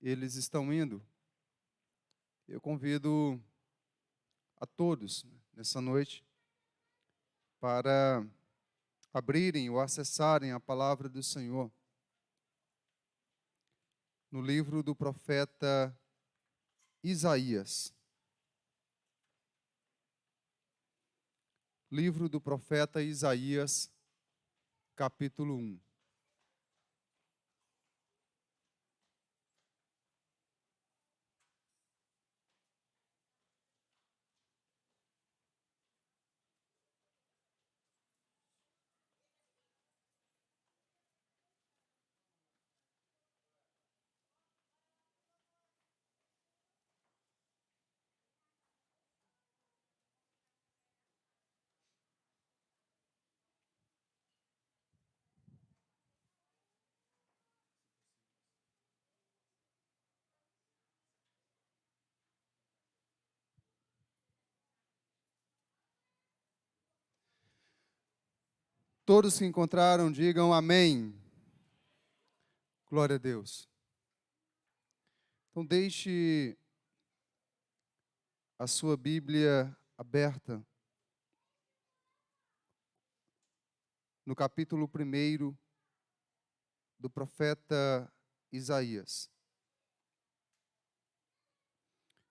eles estão indo, eu convido a todos nessa noite para abrirem ou acessarem a palavra do Senhor no livro do profeta Isaías. Livro do profeta Isaías, capítulo 1. Todos que encontraram, digam amém. Glória a Deus. Então, deixe a sua Bíblia aberta no capítulo 1 do profeta Isaías.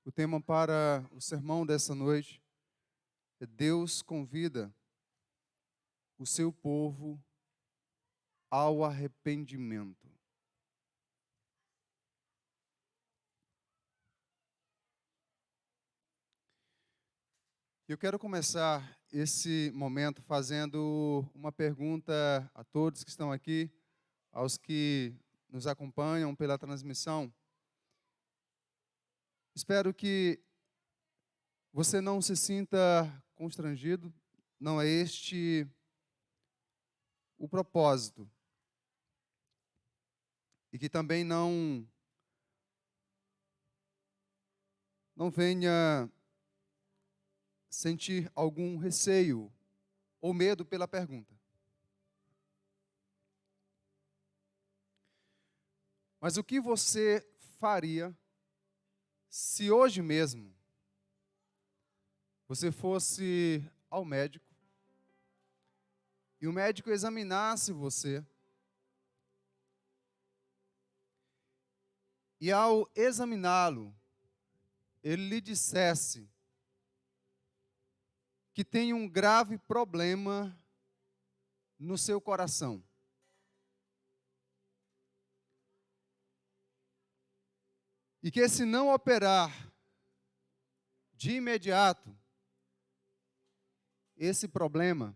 O tema para o sermão dessa noite é: Deus convida o seu povo ao arrependimento. Eu quero começar esse momento fazendo uma pergunta a todos que estão aqui, aos que nos acompanham pela transmissão. Espero que você não se sinta constrangido, não é este o propósito. E que também não venha sentir algum receio ou medo pela pergunta. Mas o que você faria se hoje mesmo você fosse ao médico e o médico examinasse você e, ao examiná-lo, ele lhe dissesse que tem um grave problema no seu coração? E que, se não operar de imediato, esse problema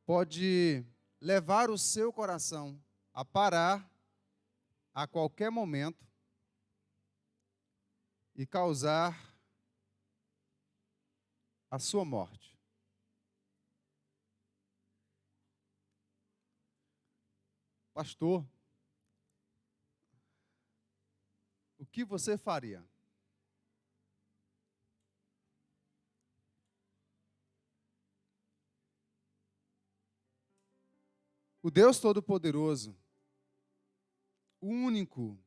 pode levar o seu coração a parar a qualquer momento e causar a sua morte. Pastor, o que você faria? O Deus Todo-Poderoso, o único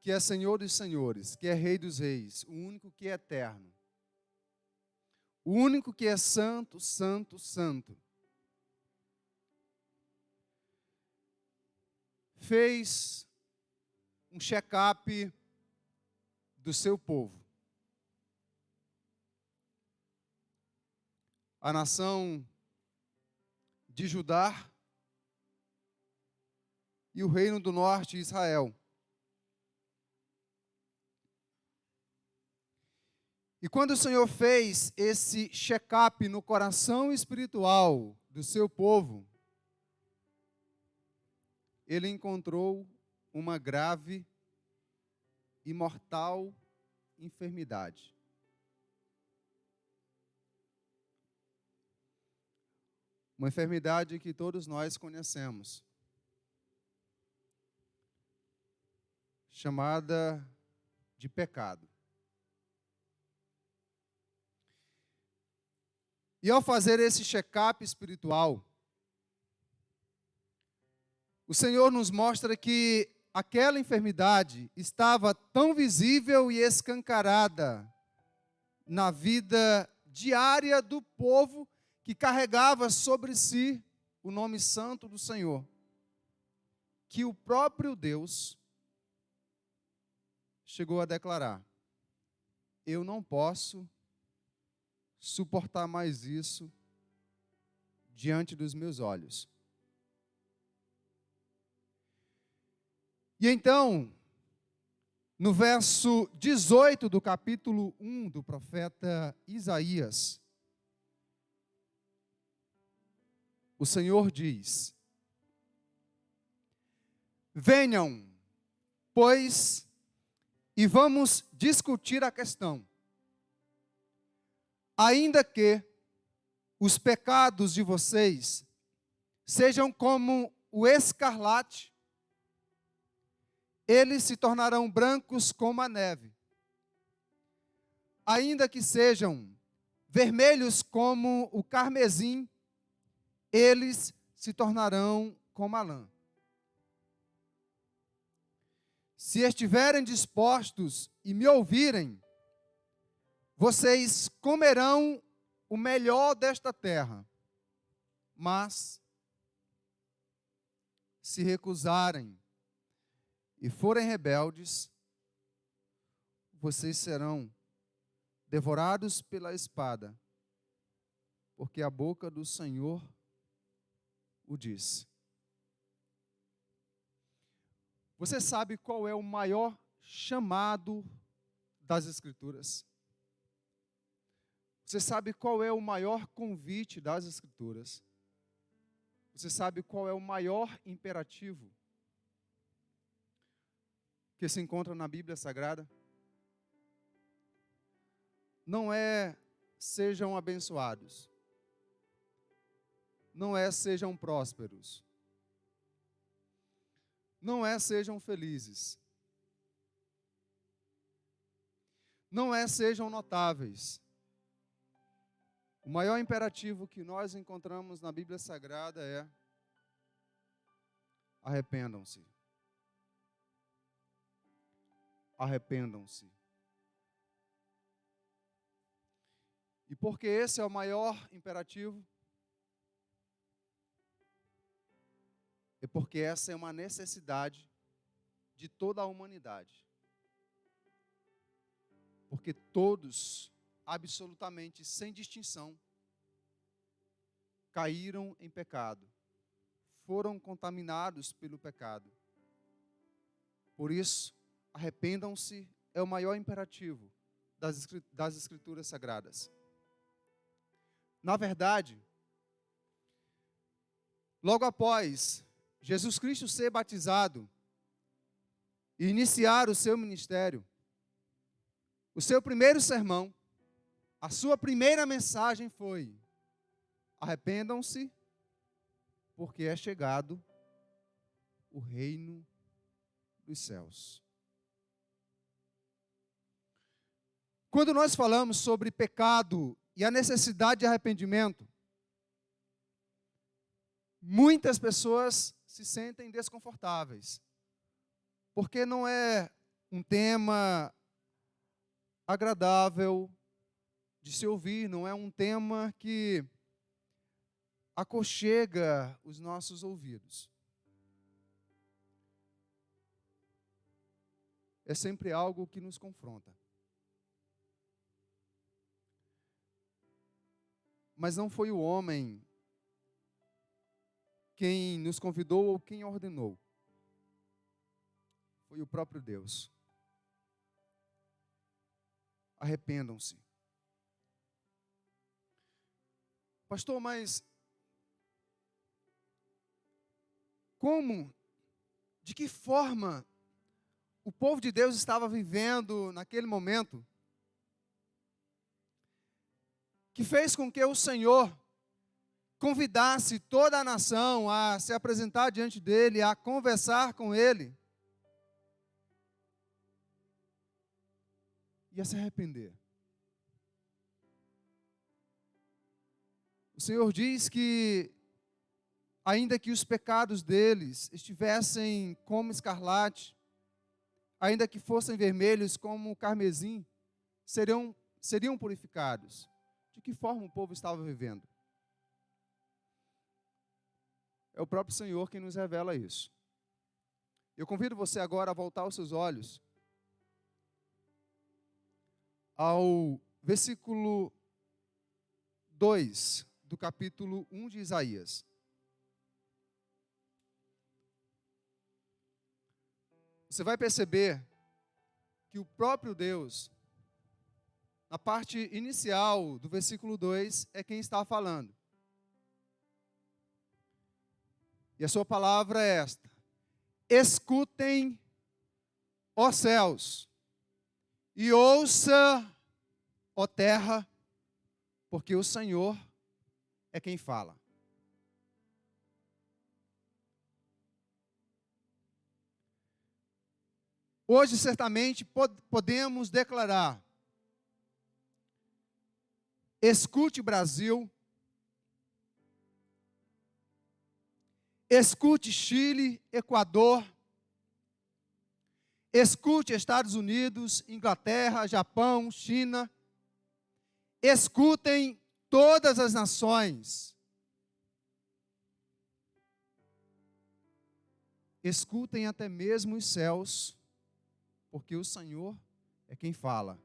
que é Senhor dos senhores, que é Rei dos reis, o único que é eterno, o único que é santo, santo, santo, fez um check-up do seu povo. A nação de Judá e o reino do norte, Israel. E quando o Senhor fez esse check-up no coração espiritual do seu povo, ele encontrou uma grave e mortal enfermidade. Uma enfermidade que todos nós conhecemos, chamada de pecado. E ao fazer esse check-up espiritual, o Senhor nos mostra que aquela enfermidade estava tão visível e escancarada na vida diária do povo que carregava sobre si o nome santo do Senhor, que o próprio Deus chegou a declarar: eu não posso suportar mais isso diante dos meus olhos. E então, no verso 18 do capítulo 1 do profeta Isaías, o Senhor diz: venham, pois, e vamos discutir a questão. Ainda que os pecados de vocês sejam como o escarlate, eles se tornarão brancos como a neve. Ainda que sejam vermelhos como o carmesim, eles se tornarão como a lã. Se estiverem dispostos e me ouvirem, vocês comerão o melhor desta terra. Mas, se recusarem e forem rebeldes, vocês serão devorados pela espada, porque a boca do Senhor o disse. Você sabe qual é o maior chamado das Escrituras? Você sabe qual é o maior convite das Escrituras? Você sabe qual é o maior imperativo que se encontra na Bíblia Sagrada? Não é sejam abençoados. Não é sejam prósperos. Não é sejam felizes. Não é sejam notáveis. O maior imperativo que nós encontramos na Bíblia Sagrada é: arrependam-se. Arrependam-se. E porque esse é o maior imperativo, é porque essa é uma necessidade de toda a humanidade. Porque todos, absolutamente sem distinção, caíram em pecado, foram contaminados pelo pecado. Por isso, arrependam-se é o maior imperativo das Escrituras Sagradas. Na verdade, logo após Jesus Cristo ser batizado e iniciar o seu ministério, o seu primeiro sermão, a sua primeira mensagem foi: arrependam-se, porque é chegado o reino dos céus. Quando nós falamos sobre pecado e a necessidade de arrependimento, muitas pessoas se sentem desconfortáveis, porque não é um tema agradável de se ouvir, não é um tema que aconchega os nossos ouvidos. É sempre algo que nos confronta. Mas não foi o homem quem nos convidou ou quem ordenou. Foi o próprio Deus. Arrependam-se. Pastor, mas como, de que forma o povo de Deus estava vivendo naquele momento que fez com que o Senhor convidasse toda a nação a se apresentar diante dele, a conversar com ele e a se arrepender? O Senhor diz que ainda que os pecados deles estivessem como escarlate, ainda que fossem vermelhos como o carmesim, seriam purificados. De que forma o povo estava vivendo? É o próprio Senhor quem nos revela isso. Eu convido você agora a voltar os seus olhos ao versículo 2 do capítulo 1 de Isaías. Você vai perceber que o próprio Deus, na parte inicial do versículo 2, é quem está falando. E a sua palavra é esta: escutem, ó céus, e ouça, ó terra, porque o Senhor é quem fala. Hoje, certamente, podemos declarar: escute, Brasil, escute, Chile, Equador, escute, Estados Unidos, Inglaterra, Japão, China, escutem todas as nações, escutem até mesmo os céus, porque o Senhor é quem fala.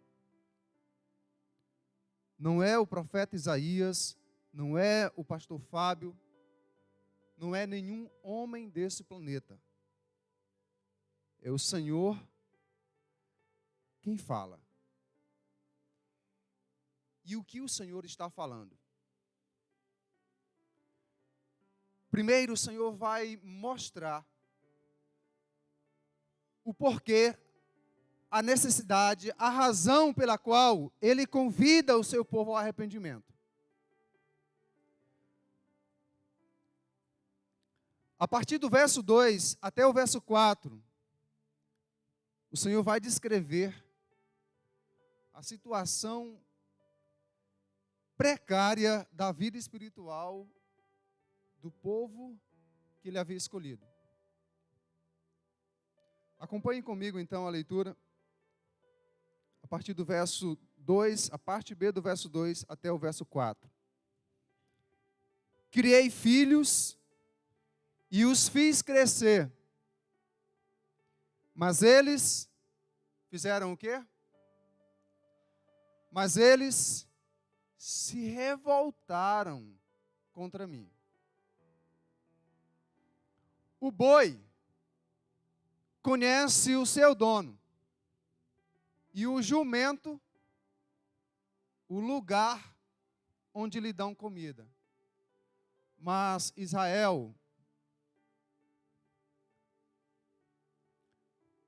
Não é o profeta Isaías, não é o pastor Fábio, não é nenhum homem desse planeta. É o Senhor quem fala. E o que o Senhor está falando? Primeiro, o Senhor vai mostrar o porquê, a necessidade, a razão pela qual Ele convida o seu povo ao arrependimento. A partir do verso 2 até o verso 4, o Senhor vai descrever a situação precária da vida espiritual do povo que Ele havia escolhido. Acompanhem comigo então a leitura, a partir do verso 2, a parte B do verso 2 até o verso 4. Criei filhos e os fiz crescer, mas eles fizeram o quê? Mas eles se revoltaram contra mim. O boi conhece o seu dono, e o jumento o lugar onde lhe dão comida. Mas Israel,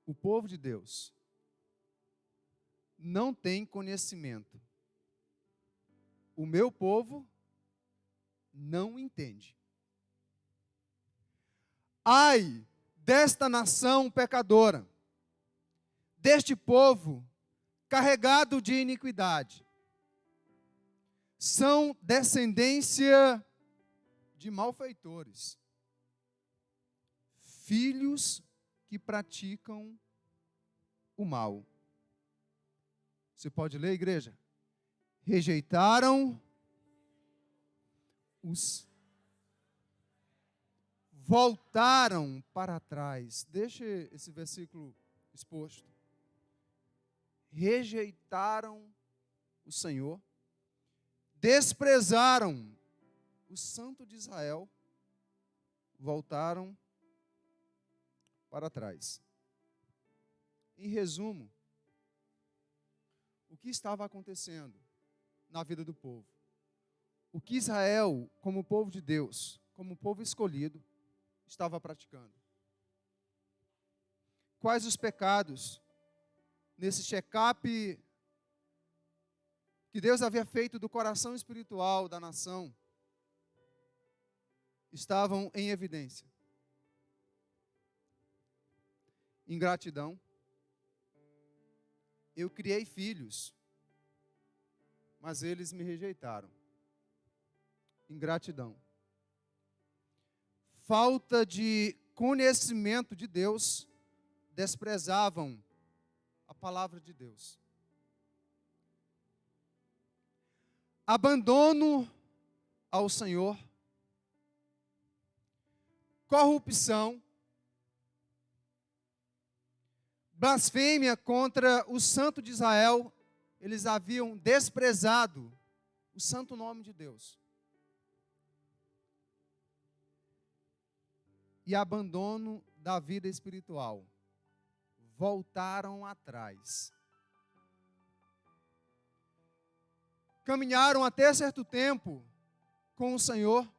o povo de Deus, não tem conhecimento. O meu povo não entende. Ai desta nação pecadora, deste povo carregado de iniquidade. São descendência de malfeitores, filhos que praticam o mal. Você pode ler, igreja? Rejeitaram voltaram para trás. Deixe esse versículo exposto. Rejeitaram o Senhor, desprezaram o Santo de Israel, voltaram para trás. Em resumo, o que estava acontecendo na vida do povo? O que Israel, como povo de Deus, como povo escolhido, estava praticando? Quais os pecados nesse check-up que Deus havia feito do coração espiritual da nação estavam em evidência? Ingratidão. Eu criei filhos, mas eles me rejeitaram. Ingratidão. falta de conhecimento de Deus, desprezavam a palavra de Deus. Abandono ao Senhor, corrupção, blasfêmia contra o Santo de Israel. Eles haviam desprezado o santo nome de Deus. E abandono da vida espiritual. Voltaram atrás. Caminharam até certo tempo com o Senhor.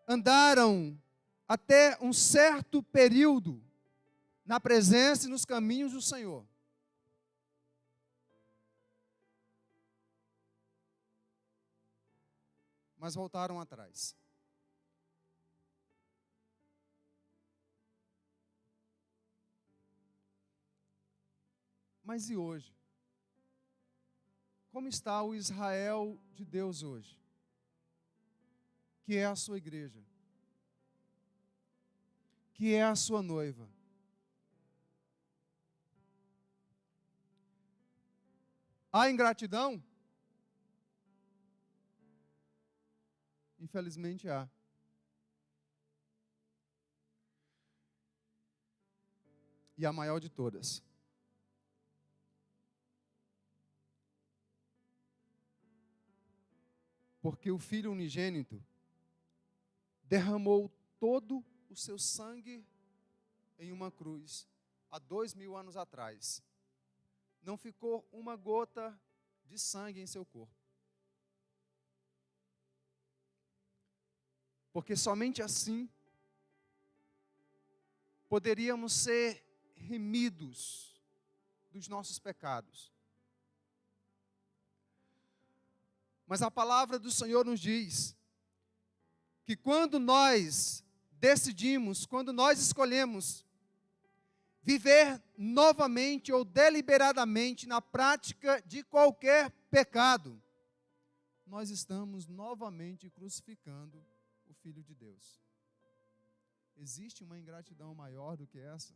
Andaram até um certo período na presença e nos caminhos do Senhor. Mas voltaram atrás. Mas e hoje? Como está o Israel de Deus hoje? Que é a sua igreja. Que é a sua noiva. Há ingratidão? Infelizmente há. E a maior de todas. Porque o Filho unigênito derramou todo o seu sangue em uma cruz, há 2000 anos atrás. Não ficou uma gota de sangue em seu corpo. Porque somente assim poderíamos ser remidos dos nossos pecados. Mas a palavra do Senhor nos diz que quando nós decidimos, quando nós escolhemos viver novamente ou deliberadamente na prática de qualquer pecado, nós estamos novamente crucificando o Filho de Deus. Existe uma ingratidão maior do que essa?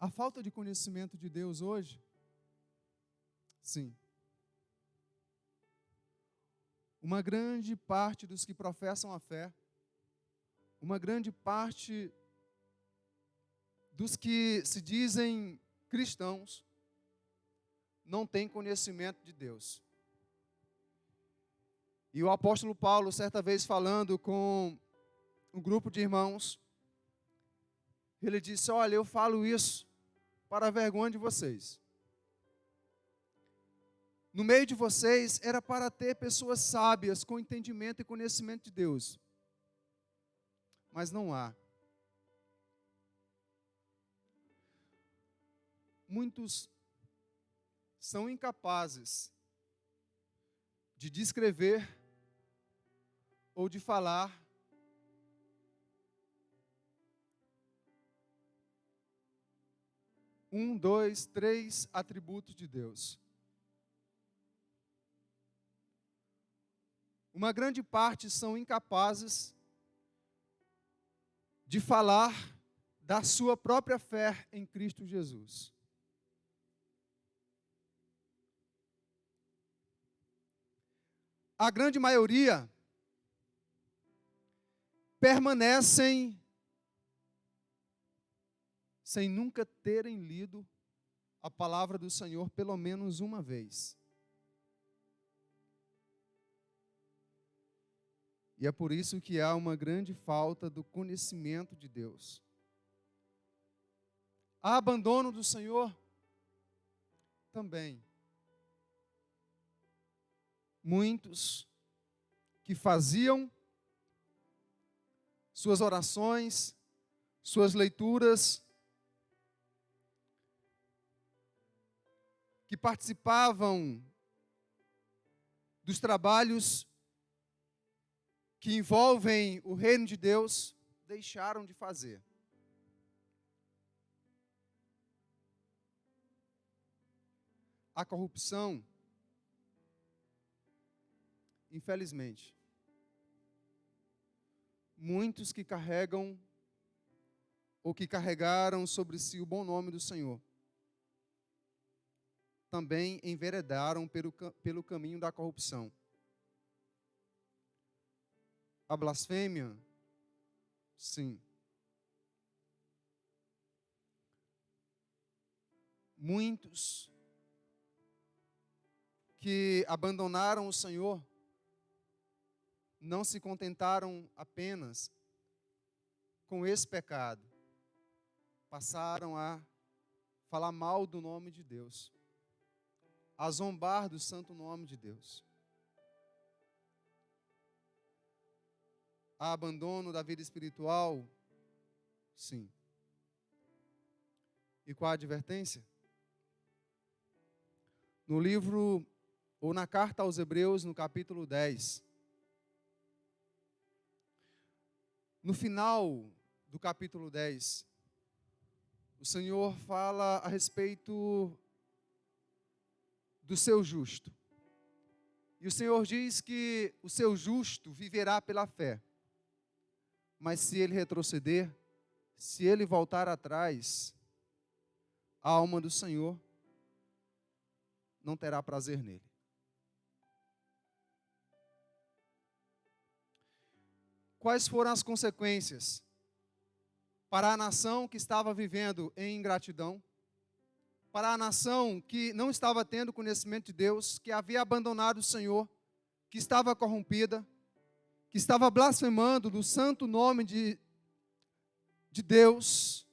A falta de conhecimento de Deus hoje? Sim. Uma grande parte dos que professam a fé, uma grande parte dos que se dizem cristãos, não tem conhecimento de Deus. E o apóstolo Paulo, certa vez falando com um grupo de irmãos, ele disse: olha, eu falo isso para a vergonha de vocês. No meio de vocês era para ter pessoas sábias, com entendimento e conhecimento de Deus. Mas não há. Muitos são incapazes de descrever ou de falar um, dois, três atributos de Deus. Uma grande parte são incapazes de falar da sua própria fé em Cristo Jesus. A grande maioria permanecem sem nunca terem lido a palavra do Senhor pelo menos uma vez. E é por isso que há uma grande falta do conhecimento de Deus. Há abandono do Senhor? Também. Muitos que faziam suas orações, suas leituras, que participavam dos trabalhos que envolvem o reino de Deus, deixaram de fazer. A corrupção, infelizmente, muitos que carregam ou que carregaram sobre si o bom nome do Senhor também enveredaram pelo caminho da corrupção. A blasfêmia, sim. Muitos que abandonaram o Senhor não se contentaram apenas com esse pecado. Passaram a falar mal do nome de Deus, a zombar do santo nome de Deus. Há abandono da vida espiritual? Sim. E qual a advertência? No livro, ou na carta aos Hebreus, no capítulo 10, no final do capítulo 10, o Senhor fala a respeito do seu justo. E o Senhor diz que o seu justo viverá pela fé. Mas se ele retroceder, se ele voltar atrás, a alma do Senhor não terá prazer nele. Quais foram as consequências para a nação que estava vivendo em ingratidão, para a nação que não estava tendo conhecimento de Deus, que havia abandonado o Senhor, que estava corrompida, que estava blasfemando do santo nome de Deus,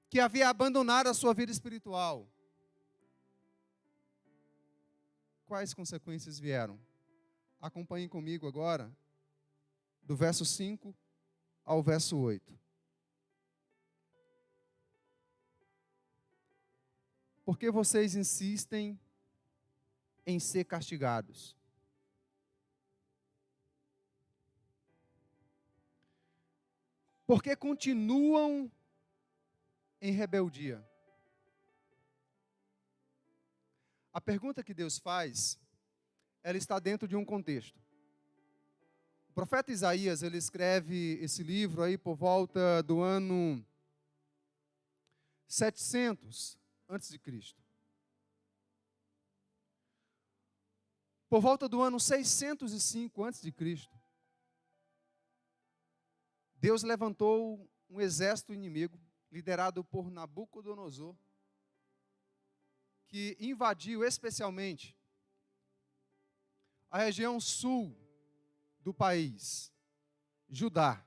que havia abandonado a sua vida espiritual? Quais consequências vieram? Acompanhem comigo agora, do verso 5 ao verso 8. Por que vocês insistem em ser castigados? Porque continuam em rebeldia. A pergunta que Deus faz, ela está dentro de um contexto. O profeta Isaías, ele escreve esse livro aí por volta do ano 700 antes de Cristo. Por volta do ano 605 antes de Cristo, Deus levantou um exército inimigo, liderado por Nabucodonosor, que invadiu especialmente a região sul do país, Judá.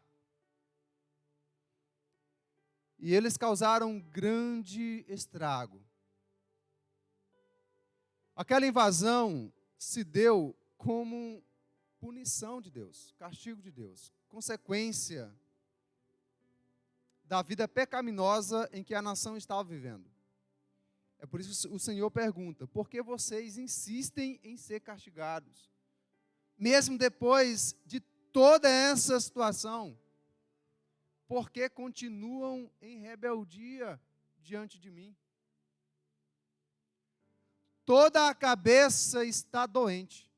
E eles causaram um grande estrago. Aquela invasão se deu como punição de Deus, castigo de Deus, consequência da vida pecaminosa em que a nação estava vivendo. É por isso que o Senhor pergunta: por que vocês insistem em ser castigados? Mesmo depois de toda essa situação, por que continuam em rebeldia diante de mim? Toda a cabeça está doente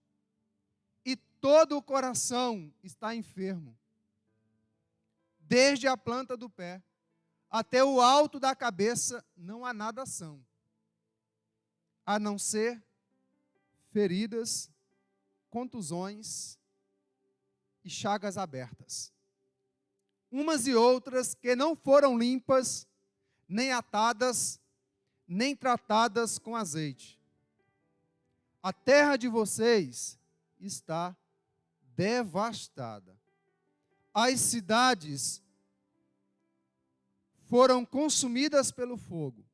e todo o coração está enfermo. Desde a planta do pé até o alto da cabeça não há nada são, a não ser feridas, contusões e chagas abertas. Umas e outras que não foram limpas, nem atadas, nem tratadas com azeite. A terra de vocês está devastada. As cidades foram consumidas pelo fogo.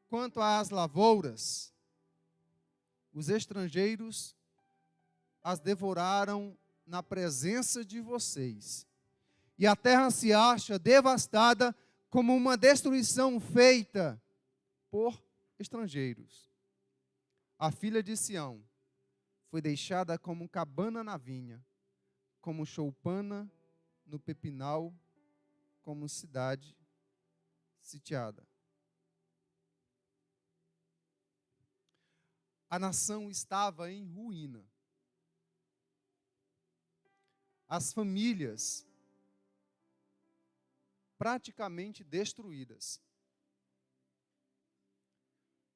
Quanto às lavouras, os estrangeiros as devoraram na presença de vocês. E a terra se acha devastada como uma destruição feita por estrangeiros. A filha de Sião foi deixada como cabana na vinha, como choupana no pepinal, como cidade sitiada. A nação estava em ruína. as famílias praticamente destruídas.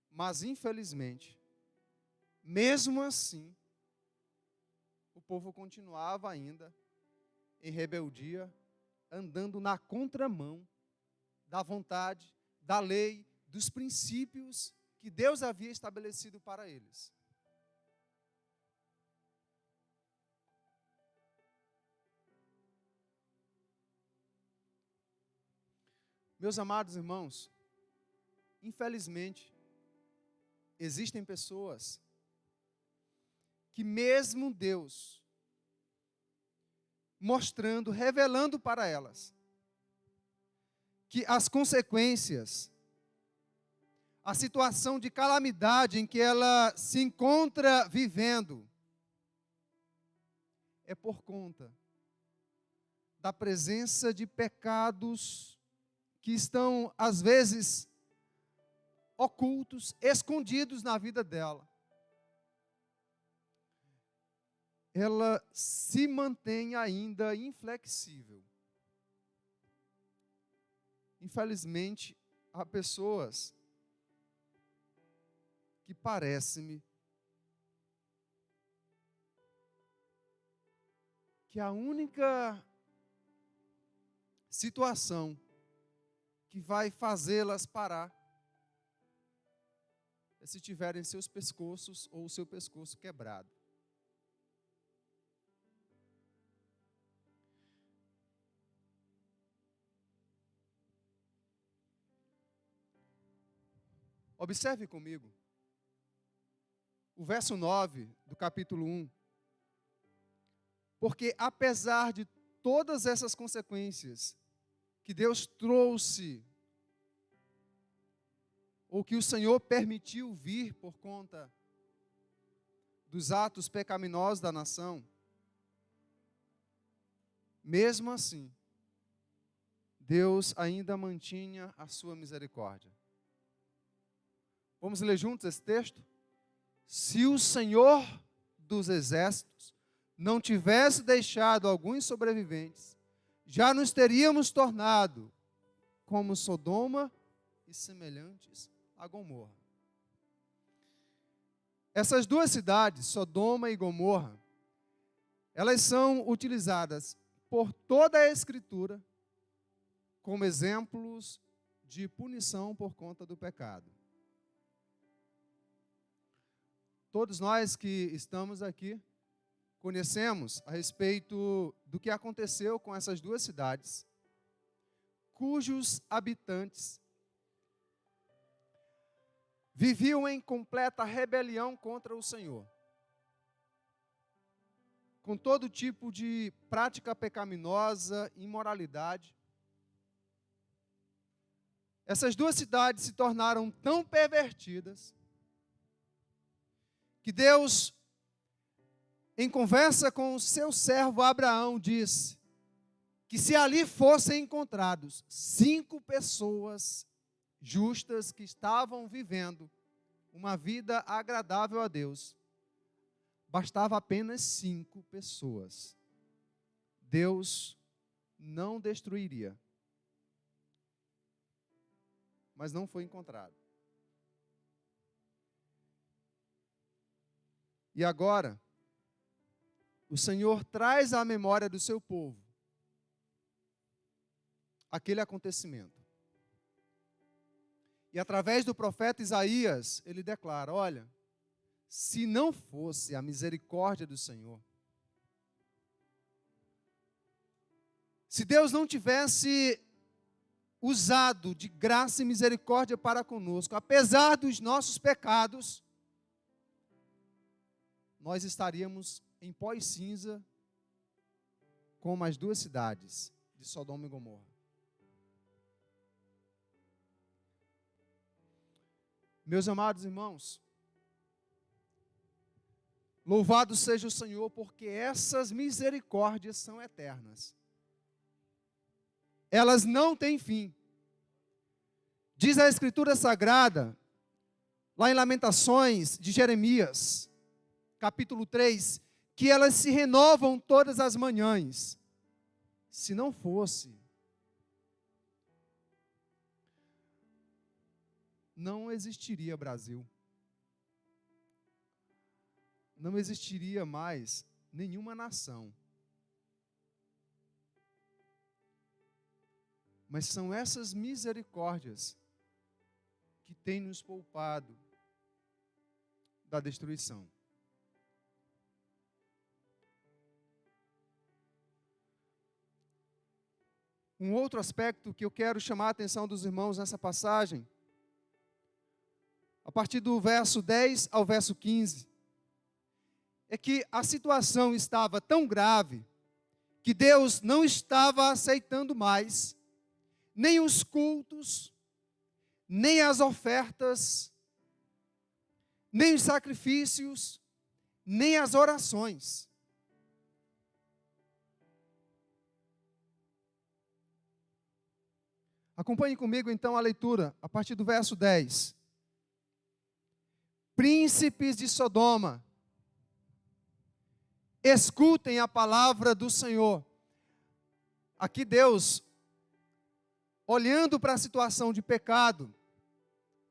Mas, infelizmente, mesmo assim, o povo continuava ainda em rebeldia, andando na contramão da vontade, da lei, dos princípios que Deus havia estabelecido para eles. Meus amados irmãos, infelizmente, existem pessoas que mesmo Deus mostrando, revelando para elas que as consequências, a situação de calamidade em que ela se encontra vivendo, é por conta da presença de pecados que estão, às vezes, ocultos, escondidos na vida dela. Ela se mantém ainda inflexível. Infelizmente, há pessoas que parece-me que a única situação que vai fazê-las parar é se tiverem seus pescoços ou o seu pescoço quebrado. Observe comigo o verso 9 do capítulo 1. Porque apesar de todas essas consequências que Deus trouxe, ou que o Senhor permitiu vir por conta dos atos pecaminosos da nação, mesmo assim, Deus ainda mantinha a sua misericórdia. Vamos ler juntos esse texto? Se o Senhor dos exércitos não tivesse deixado alguns sobreviventes, já nos teríamos tornado como Sodoma e semelhantes a Gomorra. Essas duas cidades, Sodoma e Gomorra, elas são utilizadas por toda a Escritura como exemplos de punição por conta do pecado. Todos nós que estamos aqui conhecemos a respeito do que aconteceu com essas duas cidades, cujos habitantes viviam em completa rebelião contra o Senhor, com todo tipo de prática pecaminosa, imoralidade. Essas duas cidades se tornaram tão pervertidas que Deus, em conversa com o seu servo Abraão, disse que se ali fossem encontrados 5 pessoas justas que estavam vivendo uma vida agradável a Deus, bastava apenas 5 pessoas. Deus não destruiria. Mas não foi encontrado. E agora, o Senhor traz à memória do seu povo aquele acontecimento. E através do profeta Isaías, ele declara: olha, se não fosse a misericórdia do Senhor, se Deus não tivesse usado de graça e misericórdia para conosco, apesar dos nossos pecados, nós estaríamos em pó e cinza, como as duas cidades de Sodoma e Gomorra. Meus amados irmãos, louvado seja o Senhor, porque essas misericórdias são eternas. Elas não têm fim. Diz a Escritura Sagrada, lá em Lamentações de Jeremias, capítulo 3, que elas se renovam todas as manhãs. Se não fosse, não existiria Brasil. Não existiria mais nenhuma nação. Mas são essas misericórdias que têm nos poupado da destruição. Um outro aspecto que eu quero chamar a atenção dos irmãos nessa passagem, a partir do verso 10 ao verso 15, é que a situação estava tão grave que Deus não estava aceitando mais nem os cultos, nem as ofertas, nem os sacrifícios, nem as orações. Acompanhe comigo então a leitura, a partir do verso 10. Príncipes de Sodoma, escutem a palavra do Senhor. Aqui Deus, olhando para a situação de pecado,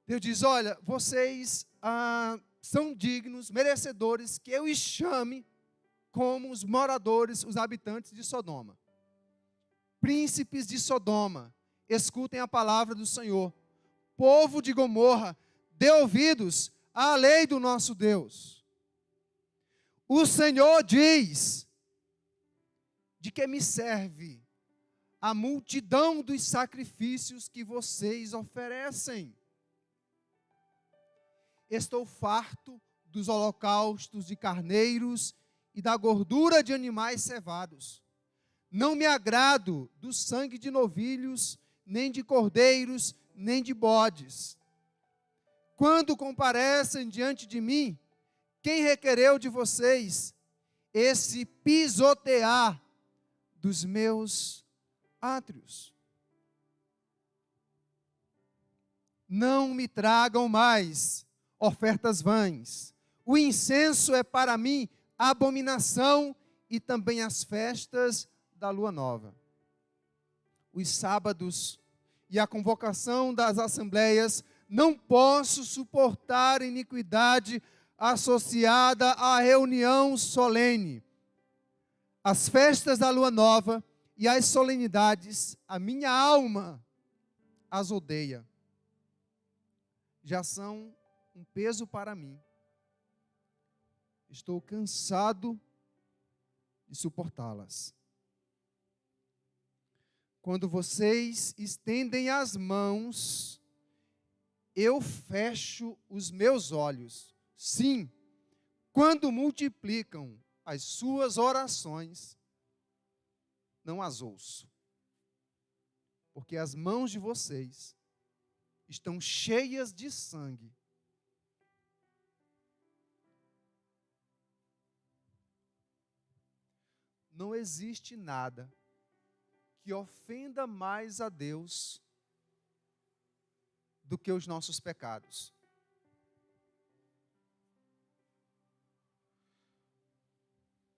Deus diz, olha, vocês são dignos, merecedores, que eu os chame como os moradores, os habitantes de Sodoma. Príncipes de Sodoma, escutem a palavra do Senhor. Povo de Gomorra, dê ouvidos à lei do nosso Deus. O Senhor diz, de que me serve a multidão dos sacrifícios que vocês oferecem? Estou farto dos holocaustos de carneiros e da gordura de animais cevados. Não me agrado do sangue de novilhos, nem de cordeiros, nem de bodes. Quando comparecem diante de mim, quem requereu de vocês esse pisotear dos meus átrios? Não me tragam mais ofertas vãs. O incenso é para mim abominação e também as festas da lua nova. Os sábados e a convocação das assembleias, não posso suportar iniquidade associada à reunião solene. As festas da lua nova e as solenidades, a minha alma as odeia. Já são um peso para mim. Estou cansado de suportá-las. Quando vocês estendem as mãos, eu fecho os meus olhos. Sim, quando multiplicam as suas orações, não as ouço. Porque as mãos de vocês estão cheias de sangue. Não existe nada que ofenda mais a Deus do que os nossos pecados.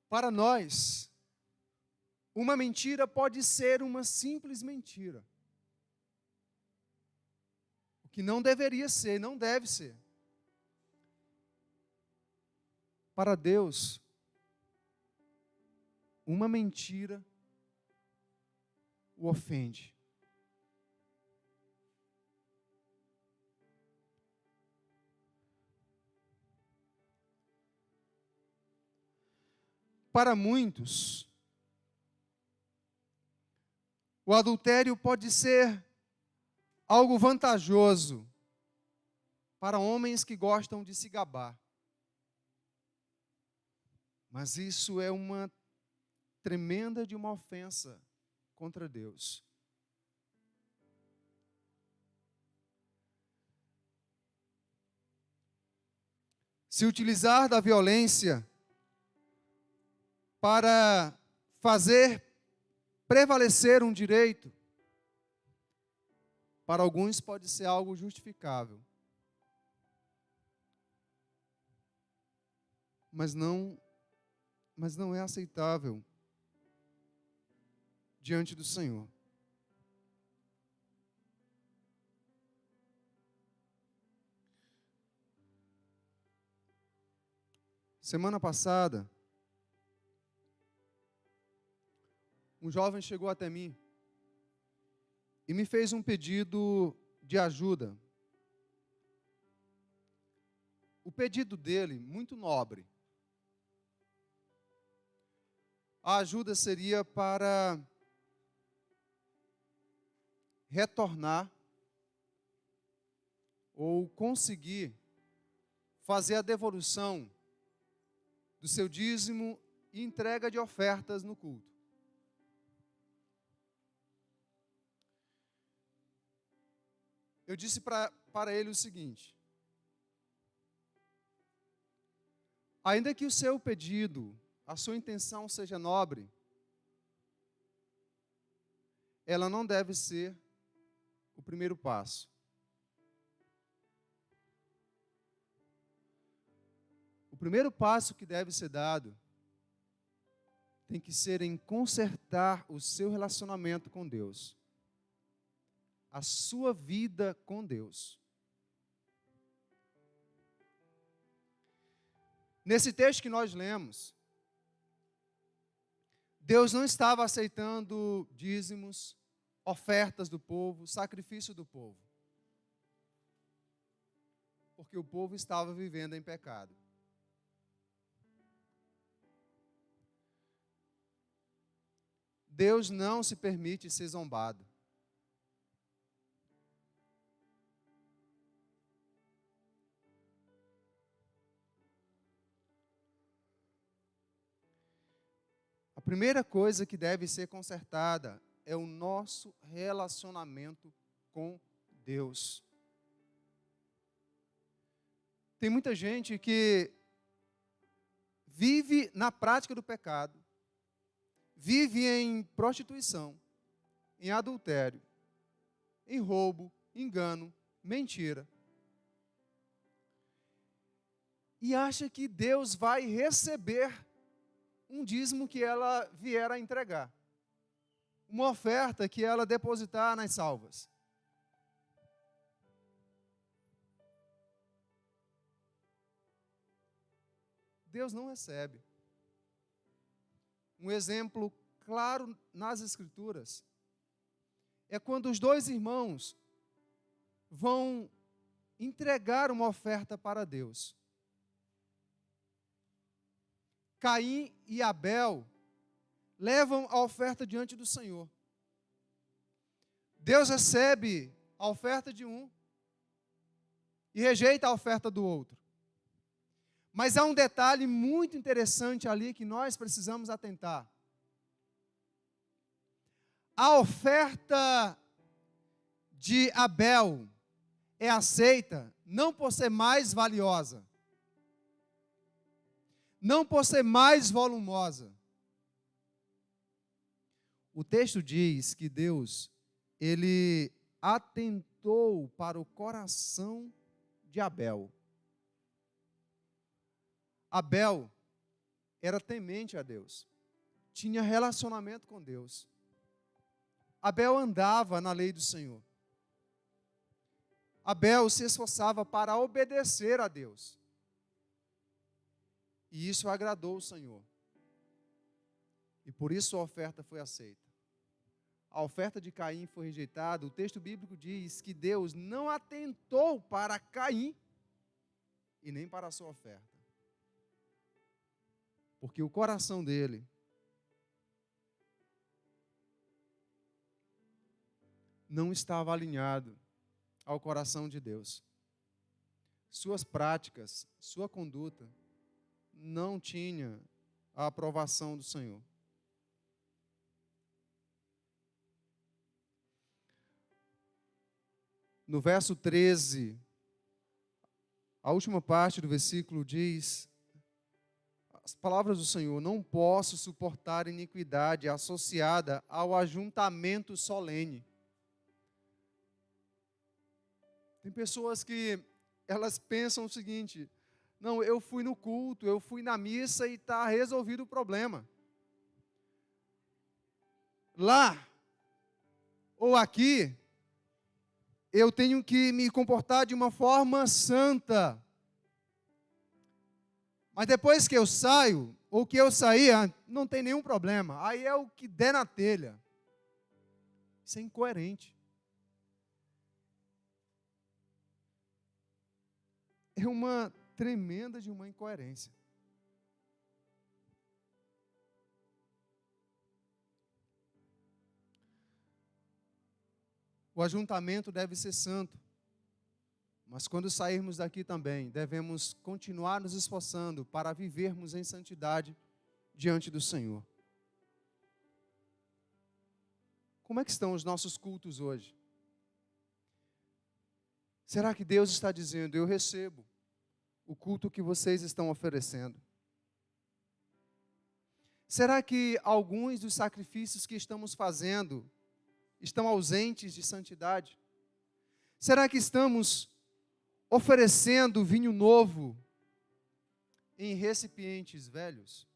Para nós, uma mentira pode ser uma simples mentira. O que não deveria ser, não deve ser. Para Deus, uma mentira o ofende. Para muitos, o adultério pode ser algo vantajoso para homens que gostam de se gabar. Mas isso é uma tremenda de uma ofensa contra Deus. Se utilizar da violência para fazer prevalecer um direito, para alguns pode ser algo justificável. Mas não mas não é aceitável diante do Senhor. Semana passada, um jovem chegou até mim e me fez um pedido de ajuda. O pedido dele, muito nobre. A ajuda seria para retornar ou conseguir fazer a devolução do seu dízimo e entrega de ofertas no culto. Eu disse para ele o seguinte: ainda que o seu pedido, a sua intenção seja nobre, ela não deve ser o primeiro passo. O primeiro passo que deve ser dado tem que ser em consertar o seu relacionamento com Deus, a sua vida com Deus. Nesse texto que nós lemos, Deus não estava aceitando dízimos, ofertas do povo, sacrifício do povo, porque o povo estava vivendo em pecado. Deus não se permite ser zombado. A primeira coisa que deve ser consertada é o nosso relacionamento com Deus. Tem muita gente que vive na prática do pecado, vive em prostituição, em adultério, em roubo, engano, mentira. E acha que Deus vai receber um dízimo que ela vier a entregar, uma oferta que ela depositar nas salvas. Deus não recebe. Um exemplo claro nas Escrituras é quando os dois irmãos vão entregar uma oferta para Deus. Caim e Abel levam a oferta diante do Senhor. Deus recebe a oferta de um e rejeita a oferta do outro. Mas há um detalhe muito interessante ali que nós precisamos atentar. A oferta de Abel é aceita não por ser mais valiosa, não por ser mais volumosa. O texto diz que Deus, ele atentou para o coração de Abel. Abel era temente a Deus, tinha relacionamento com Deus. Abel andava na lei do Senhor. Abel se esforçava para obedecer a Deus. E isso agradou o Senhor. E por isso a oferta foi aceita. A oferta de Caim foi rejeitada. O texto bíblico diz que Deus não atentou para Caim e nem para a sua oferta. Porque o coração dele não estava alinhado ao coração de Deus. Suas práticas, sua conduta não tinha a aprovação do Senhor. No verso 13, a última parte do versículo diz: as palavras do Senhor: não posso suportar iniquidade associada ao ajuntamento solene. Tem pessoas que elas pensam o seguinte: Não, eu fui no culto, eu fui na missa e está resolvido o problema. Lá ou aqui, eu tenho que me comportar de uma forma santa. Mas depois que eu saio, ou que eu saía, não tem nenhum problema. Aí é o que der na telha. Isso é incoerente. É uma tremenda de uma incoerência. O ajuntamento deve ser santo. Mas quando sairmos daqui também, devemos continuar nos esforçando para vivermos em santidade diante do Senhor. Como é que estão os nossos cultos hoje? Será que Deus está dizendo, eu recebo o culto que vocês estão oferecendo? Será que alguns dos sacrifícios que estamos fazendo estão ausentes de santidade? Será que estamos oferecendo vinho novo em recipientes velhos?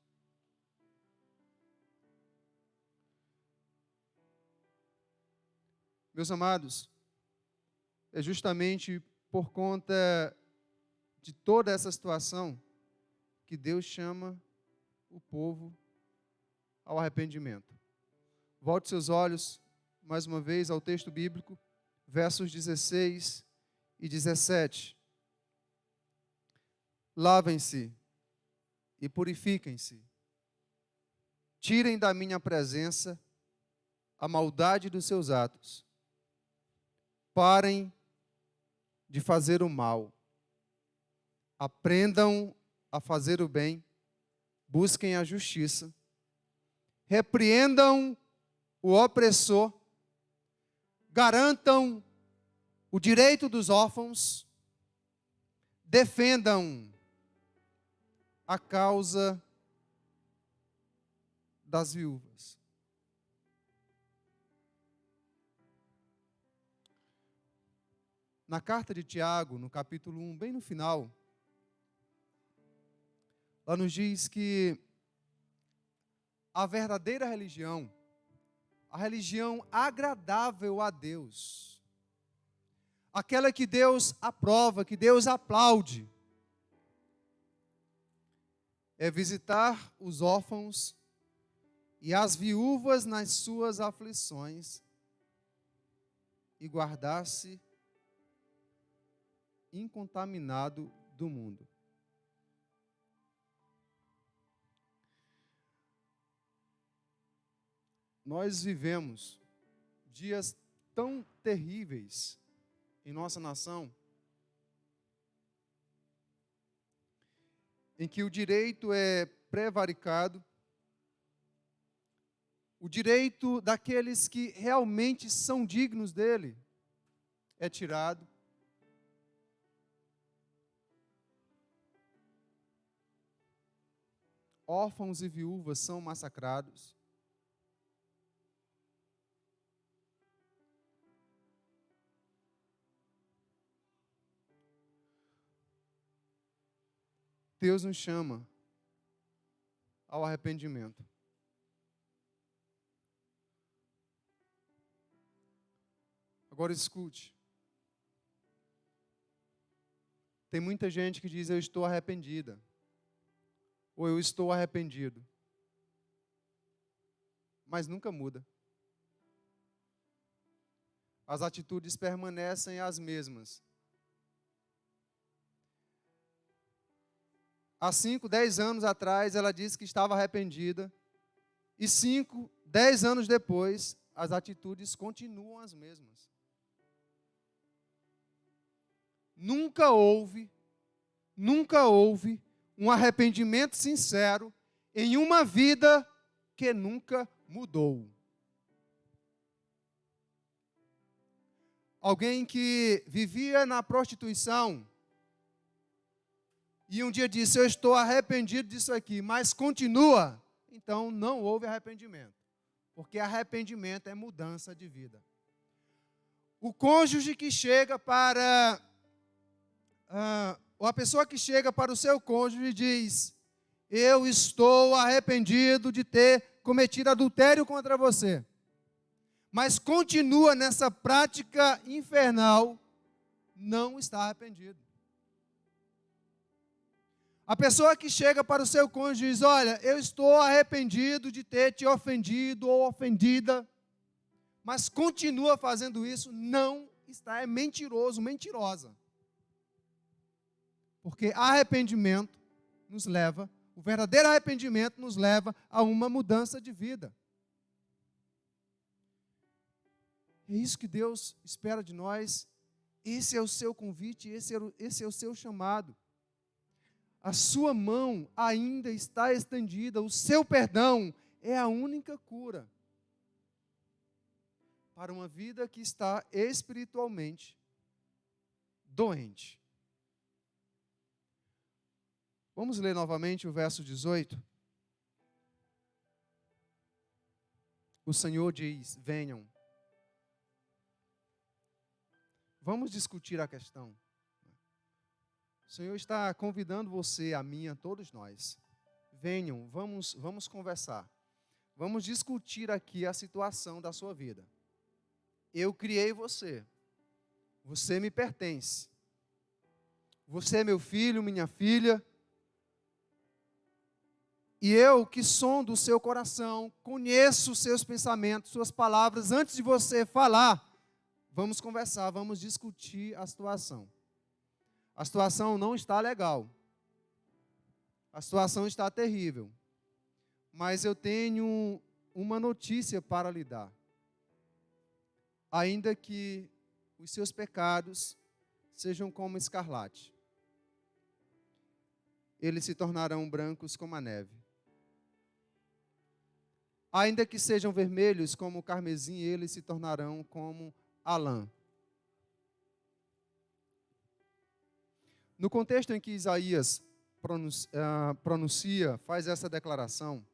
Meus amados, é justamente por conta de toda essa situação que Deus chama o povo ao arrependimento. Volte seus olhos mais uma vez ao texto bíblico, versos 16 e 17. Lavem-se e purifiquem-se. Tirem da minha presença a maldade dos seus atos. Parem de fazer o mal. Aprendam a fazer o bem. Busquem a justiça. Repreendam o opressor. Garantam o direito dos órfãos. Defendam a causa das viúvas. Na carta de Tiago, no capítulo 1, bem no final, lá nos diz que a verdadeira religião, a religião agradável a Deus, aquela que Deus aprova, que Deus aplaude, é visitar os órfãos e as viúvas nas suas aflições e guardar-se incontaminado do mundo. Nós vivemos dias tão terríveis em nossa nação, em que o direito é prevaricado, o direito daqueles que realmente são dignos dele é tirado. Órfãos e viúvas são massacrados. Deus nos chama ao arrependimento. Agora escute. Tem muita gente que diz, eu estou arrependida. Ou eu estou arrependido. Mas nunca muda. As atitudes permanecem as mesmas. Há 5, 10 anos atrás, ela disse que estava arrependida. E 5, 10 anos depois, as atitudes continuam as mesmas. Nunca houve um arrependimento sincero em uma vida que nunca mudou. Alguém que vivia na prostituição e um dia disse, eu estou arrependido disso aqui, mas continua, então não houve arrependimento. Porque arrependimento é mudança de vida. O cônjuge que chega para ou a pessoa que chega para o seu cônjuge e diz: eu estou arrependido de ter cometido adultério contra você, mas continua nessa prática infernal, não está arrependido. A pessoa que chega para o seu cônjuge e diz: olha, eu estou arrependido de ter te ofendido ou ofendida, mas continua fazendo isso, não está, é mentiroso, mentirosa. Porque arrependimento nos leva, o verdadeiro arrependimento nos leva a uma mudança de vida. É isso que Deus espera de nós. Esse é o seu convite, esse é o seu chamado. A sua mão ainda está estendida, o seu perdão é a única cura para uma vida que está espiritualmente doente. Vamos ler novamente o verso 18. O Senhor diz: venham. Vamos discutir a questão. O Senhor está convidando você, a mim, a todos nós. Venham, vamos conversar. Vamos discutir aqui a situação da sua vida. Eu criei você. Você me pertence. Você é meu filho, minha filha. E eu, que sondo o seu coração, conheço os seus pensamentos, suas palavras, antes de você falar, vamos conversar, vamos discutir a situação. A situação não está legal. A situação está terrível. Mas eu tenho uma notícia para lhe dar. Ainda que os seus pecados sejam como escarlate, eles se tornarão brancos como a neve. Ainda que sejam vermelhos como o carmesim, eles se tornarão como a lã. No contexto em que Isaías pronuncia, faz essa declaração,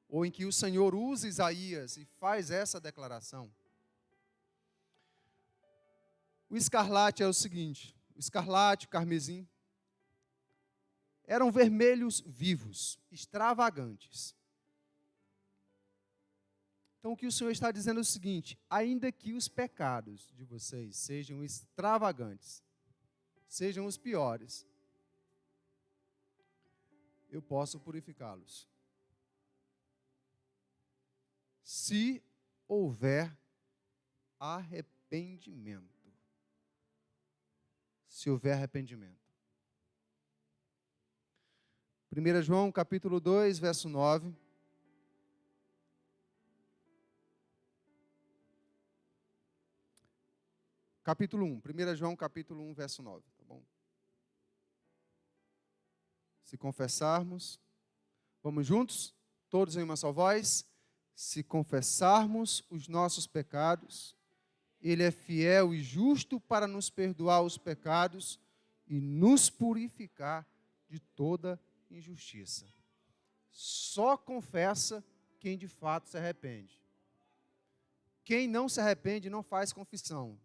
ou em que o Senhor usa Isaías e faz essa declaração, o escarlate é o seguinte: o escarlate, o carmesim, eram vermelhos vivos, extravagantes. Então, o que o Senhor está dizendo é o seguinte: ainda que os pecados de vocês sejam extravagantes, sejam os piores, eu posso purificá-los. Se houver arrependimento. Se houver arrependimento. 1 João capítulo 2, verso 9. Capítulo 1, 1 João capítulo 1, verso 9, tá bom? Se confessarmos, vamos juntos? Todos em uma só voz? Se confessarmos os nossos pecados, Ele é fiel e justo para nos perdoar os pecados e nos purificar de toda injustiça. Só confessa quem de fato se arrepende. Quem não se arrepende não faz confissão.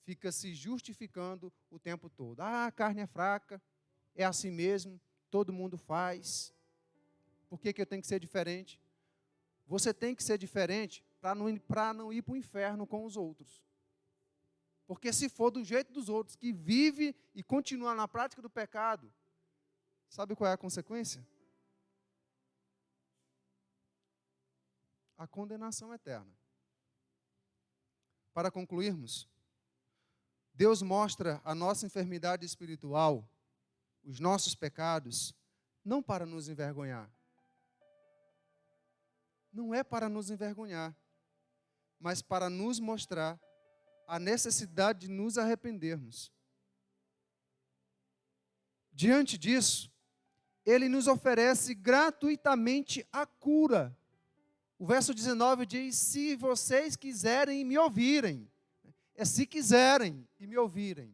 Fica se justificando o tempo todo. Ah, a carne é fraca, é assim mesmo, todo mundo faz. Por que eu tenho que ser diferente? Você tem que ser diferente para não ir para o inferno com os outros. Porque se for do jeito dos outros, que vive e continua na prática do pecado, sabe qual é a consequência? A condenação eterna. Para concluirmos, Deus mostra a nossa enfermidade espiritual, os nossos pecados, não para nos envergonhar. Não é para nos envergonhar, mas para nos mostrar a necessidade de nos arrependermos. Diante disso, Ele nos oferece gratuitamente a cura. O verso 19 diz: se vocês quiserem me ouvirem. É se quiserem e me ouvirem.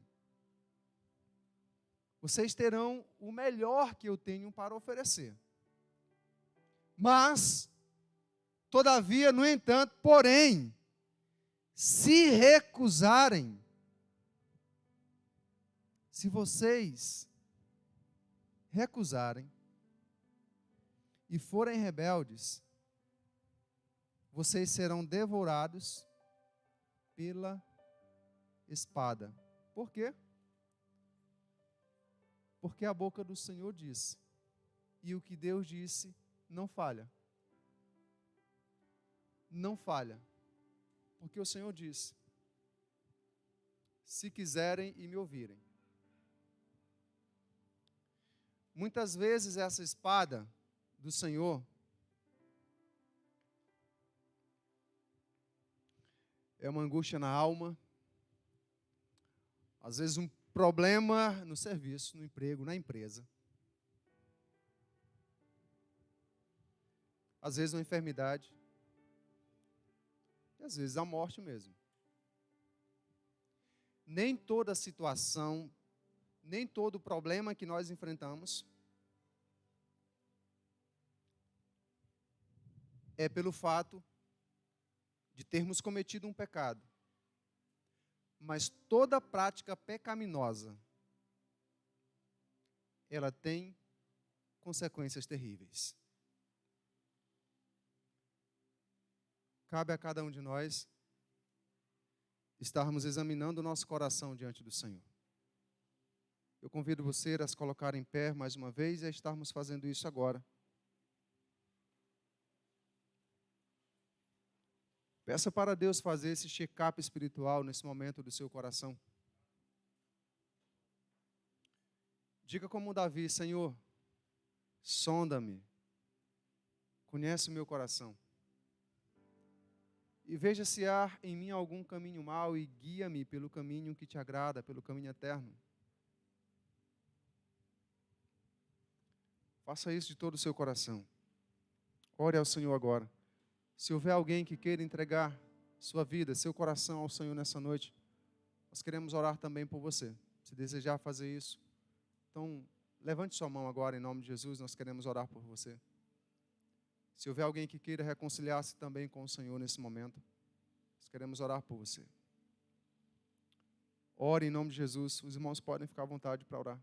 Vocês terão o melhor que eu tenho para oferecer. Mas, todavia, no entanto, porém, se recusarem, Se vocês recusarem e forem rebeldes, vocês serão devorados pela espada. Por quê? Porque a boca do Senhor disse, e o que Deus disse não falha. Não falha. Porque o Senhor disse, se quiserem e me ouvirem. Muitas vezes essa espada do Senhor é uma angústia na alma, às vezes um problema no serviço, no emprego, na empresa. Às vezes uma enfermidade. E às vezes a morte mesmo. Nem toda situação, nem todo problema que nós enfrentamos é pelo fato de termos cometido um pecado. Mas toda prática pecaminosa, ela tem consequências terríveis. Cabe a cada um de nós estarmos examinando o nosso coração diante do Senhor. Eu convido você a se colocar em pé mais uma vez e a estarmos fazendo isso agora. Peça para Deus fazer esse check-up espiritual nesse momento do seu coração. Diga como Davi, Senhor, sonda-me, conhece o meu coração. E veja se há em mim algum caminho mau e guia-me pelo caminho que te agrada, pelo caminho eterno. Faça isso de todo o seu coração. Ore ao Senhor agora. Se houver alguém que queira entregar sua vida, seu coração ao Senhor nessa noite, nós queremos orar também por você. Se desejar fazer isso, então levante sua mão agora em nome de Jesus, nós queremos orar por você. Se houver alguém que queira reconciliar-se também com o Senhor nesse momento, nós queremos orar por você. Ore em nome de Jesus, os irmãos podem ficar à vontade para orar.